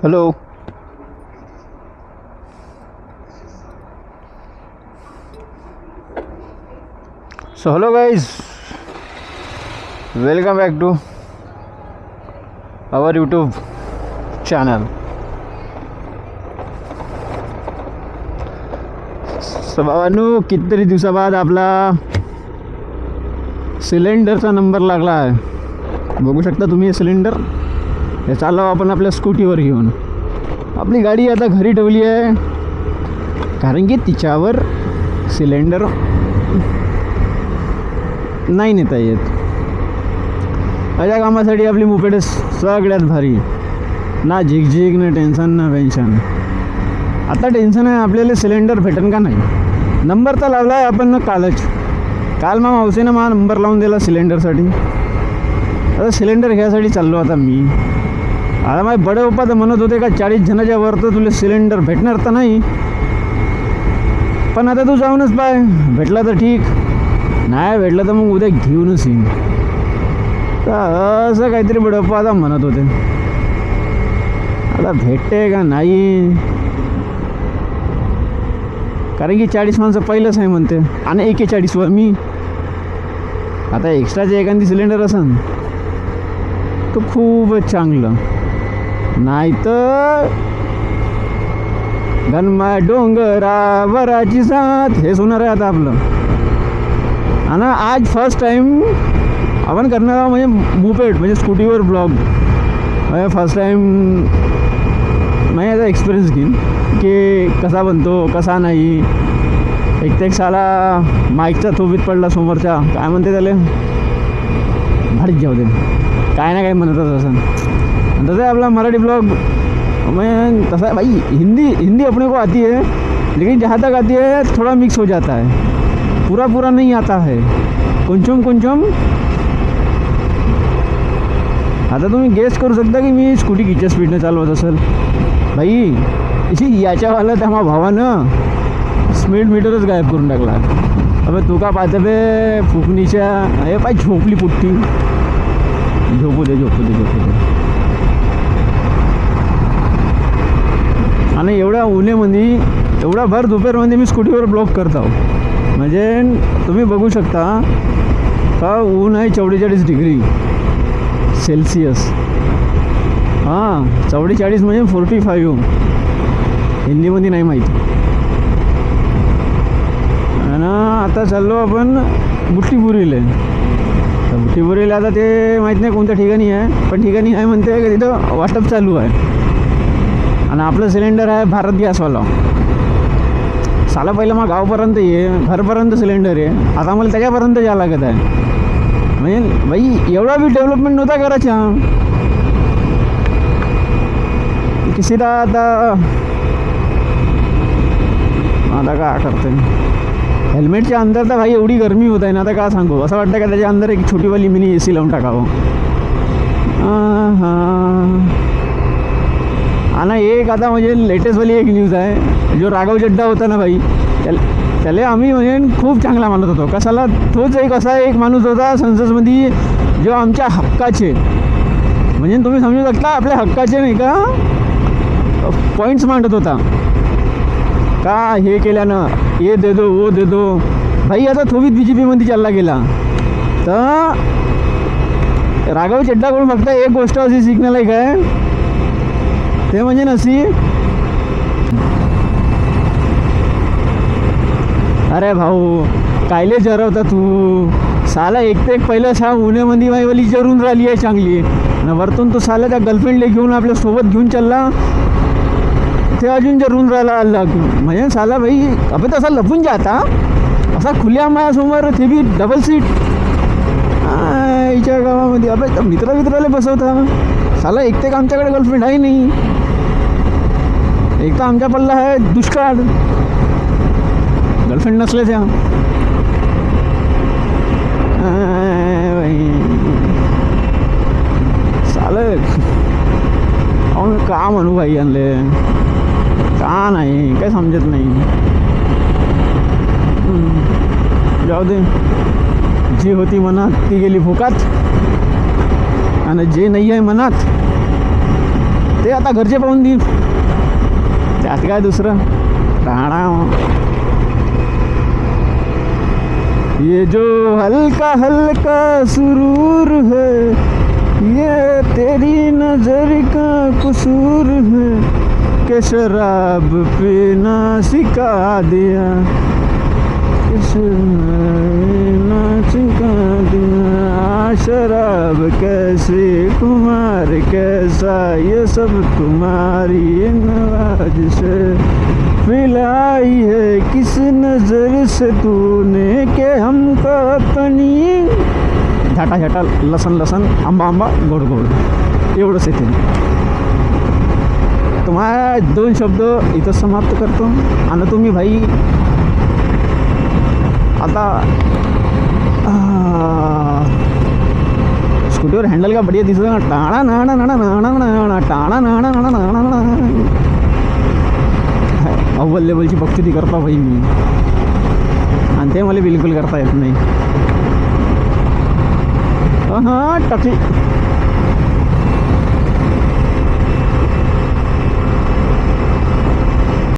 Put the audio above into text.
Hello. So hello guys, welcome back to our YouTube channel. So बाबांनो, कितीतरी दिवसाबाद आपला सिलेंडरचा नंबर लागला आहे. बघू शकता तुम्ही हे सिलेंडर. हे चाललो आपण आपल्या स्कूटीवर घेऊन. आपली गाडी आता घरी ठेवली आहे कारण की तिच्यावर सिलेंडर नाही नेता येत. अशा कामासाठी आपली मोपेड सगळ्यात भारी. ना झिगझिग, ना टेन्शन, ना पेन्शन. आता टेन्शन आहे आपल्याला सिलेंडर भेटेन का नाही. नंबर तर लावला आहे आपण कालच. काल मावशीनं नंबर लावून दिला सिलेंडरसाठी. आता सिलेंडर घ्यायसाठी चाललो आता मी. आता माझे बडे पप्पा तर म्हणत होते का 40 जणाच्या वर तर तुला सिलेंडर भेटणार तर नाही, पण आता तू जाऊनच पाय. भेटला तर ठीक, नाही भेटलं तर मग उद्या घेऊनच येईन. तर असं काहीतरी बडे पप्पा आता म्हणत होते. आता भेटते का नाही, कारण की 40 माणसं पहिलंच आहे म्हणते आणि 41वर मी. आता एक्स्ट्राचे एखादी सिलेंडर असेल तो खूपच चांगलं. नाही तर गणमा डोंगरावराची साथ हे होणार आहे आता आपलं. आणि आज फर्स्ट टाईम आपण करणार आहोत म्हणजे मोपेड म्हणजे स्कूटीवर ब्लॉग. म्हणजे फर्स्ट टाईम मी याचा एक्सपिरियन्स घेईन की कसा बनतो कसा नाही. एक साला माईकचा थोबीत पडला समोरच्या, काय म्हणते त्याला, भाडीत जाऊ दे, काय ना काय म्हणतच असं. तसं आहे आपला मराठी ब्लॉग. मैं तसा भाई हिंदी अपने को आती है, लेकिन जहाँ तक आती है थोड़ा मिक्स हो जाता है, पूरा नहीं आता है, कुंचुम. आता तुम्ही गेस करू शकता की मी स्कूटी किती स्पीडने चालवत असेल. भाई इशी याच्यावाला त्या माझ्या भावानं स्पीड मीटरच गायब करून टाकला. अबे तू का पाहते बे फुकणीच्या, हे पाय झोपली पुट्टी. झोपू दे. आणि एवढ्या उन्हेमध्ये, एवढा भर दुपारमध्ये मी स्कूटीवर ब्लॉक करत आहो. म्हणजे तुम्ही बघू शकता का ऊन आहे 44 डिग्री सेल्सिअस. हां 44 म्हणजे 45, हिंदीमध्ये नाही माहीत. आणि आता चाललो आपण बुट्टीपुरीला. तर बुट्टीपुरीला आता ते माहीत नाही कोणत्या ठिकाणी आहे, पण ठिकाणी आहे म्हणते की तिथं वाटप चालू आहे. आणि आपलं सिलेंडर आहे भारत गॅसवाला. साला पहिलं मग गावपर्यंत घरपर्यंत सिलेंडर आहे, आता मला त्याच्यापर्यंत जावं लागत आहे. म्हणजे बाई एवढा बी डेव्हलपमेंट नव्हता करायचा. किसीदा आता काय करते. हेल्मेटच्या अंदर तर भाई एवढी गरमी होत आहे ना, आता काय सांगू. असं वाटतं का त्याच्या अंदर एक छोटीवाली मिनी AC लावून टाकावं. आणि एक आता म्हणजे लेटेस्टवाली एक न्यूज आहे. जो राघव चड्डा होता ना भाई, त्याला आम्ही म्हणजे खूप चांगला मानत होतो. कशाला, तोच एक असा एक माणूस होता संसदमध्ये जो आमच्या हक्काचे, म्हणजे तुम्ही समजू शकता आपल्या हक्काचे नाही का पॉईंट्स मांडत होता. का हे केल्यानं ये दे दो वो दे दो. भाई आता थोडीच BJPमध्ये चालला गेला. तर राघव चड्डाकडून फक्त एक गोष्ट अशी शिकण्यालायक आहे, ते म्हणजे नसी, अरे भाऊ कायले जरवता तू. साला एक पहिलं उन्हामध्ये माईवाली जरून राहिली आहे चांगली, आणि वरतून तो साला त्या गर्लफ्रेंडला घेऊन आपल्या सोबत घेऊन चालला, ते अजून जरून राहिला. म्हणजे साला भाई अबे तसा लपून जाता, असा खुल्या माझ्यासमोर, ते बी डबल सीट आईच्या गावामध्ये. अबे मित्राला बसवता. साला एक तर आमच्याकडे गर्लफ्रेंड आहे नाही, एक तर आमच्या पल्ला आहे दुष्काळ, गर्लफ्रेंड नसल्याच्या. चालेल का म्हणू भाई आणले का नाही, काय समजत नाही. जाऊ दे, जी होती मनात ती गेली फुकात, आणि जे नाही आहे मनात ते आता घरचे पाहून देईल, त्यात काय दुसरं राहणार. ये जो हल्का हल्का सुरूर है ये तेरी नजर का कसूर है कि शराब पीना सिखा दिया, पीना सिखा दिया. शराब कैसे कुमार कैसा ये सब तुम्हारी नवाज से पिलाई है किस नजर से तूने के हमको अपनी. झाटा झाटा लसन लसन आंबा आंबा गोड गोड एवढंच येते. तुम्हाला 2 शब्द इथं समाप्त करतो. आणि तुम्ही भाई आता स्कूटीवर हँडल का बढिया दिसत ना, टाणा नाणा नाणा नाणा नाणा टाणा नाणा नाणा नाणा नाणा. अव्वल लेवलची बक्षुती करता भाई मी, आणि ते मला बिलकुल करता येत नाही. हां टकी